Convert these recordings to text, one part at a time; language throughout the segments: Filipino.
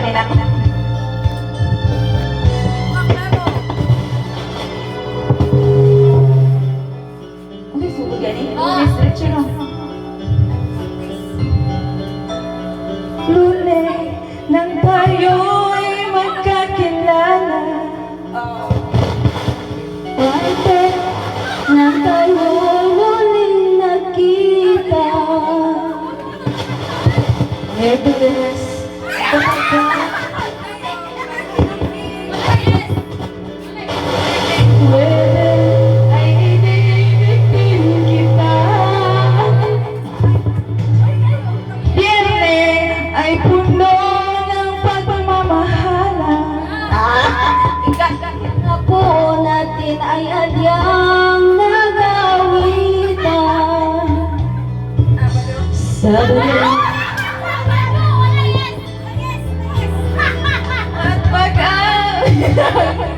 nila. Okay, sugod gani. Stretch yun. Lule nang tayo'y magkakilala. Wante nang tayo muling nakita. Nevertheless, ay puno ng pagmamahala. Na po natin ay adyang nagawitan. Sabi at pag-ang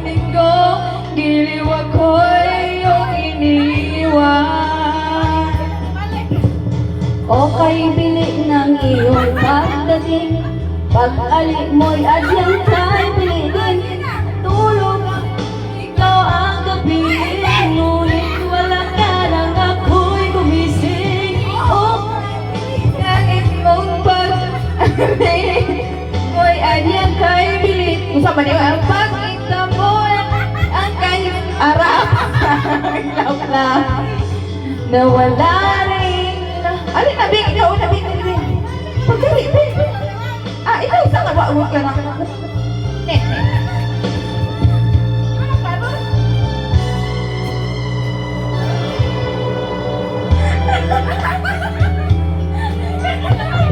linggo, giliw ako'y iyong iniwan. O kay bili ng iyong pagdating, pag-alik mo'y adyang kay bili din. Tulog, ikaw ang gabi, ngunit wala ka nang ako'y gumising. O kahit mong pag-alik mo'y adyang kay bili. Kung sa maniwa ang pag-ita mo, ang kay arap. Ikaw lang, nawala rin. Alin na, Bing? Ikaw na, Bing. Pagdali, Bing. Ikaw isang nagwawag ka na. Net.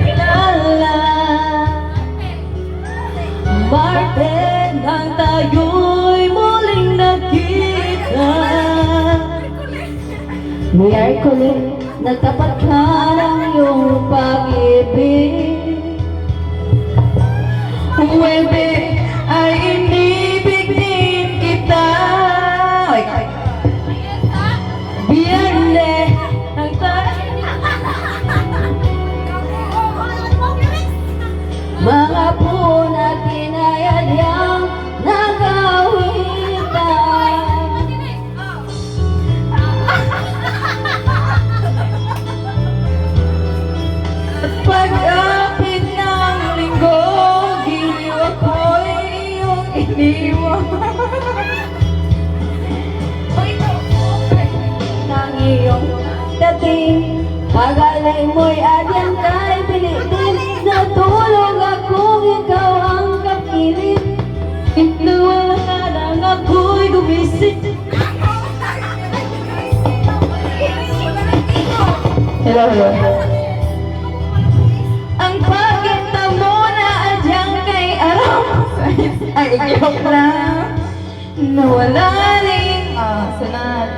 Kilala, Martin, ang tayo'y muling nakita. Miyerkules, nagtapat ka ng iyong pag-ibig. Huwebe ay inibig din kita. Biyernes ang mga po natin ay adyang nagawitan. At pag-apit ng linggo, giliw ako'y iyong iniwan. Nang iyong dating, pag-alay mo'y adyang kay bilitin. Natulog akong ikaw ang kapilit. Wala ka nang ako'y gumising. Hello. Ang pagkita mo na adyang kay Aram. Ay, ikaw lang. Nawala rin. Sunod.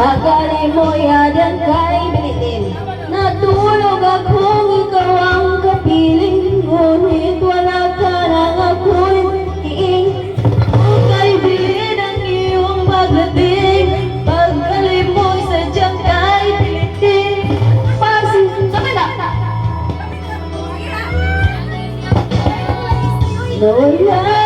Pag-alay mo'y adyang kay bilitin. Natulog akong ikaw ang kapiling. Ngunit wala ka nang ako'y iing. Kung kay bilin ang iyong pagdating, pag-alay mo'y sadyang kay bilitin. Sabay na! Nawala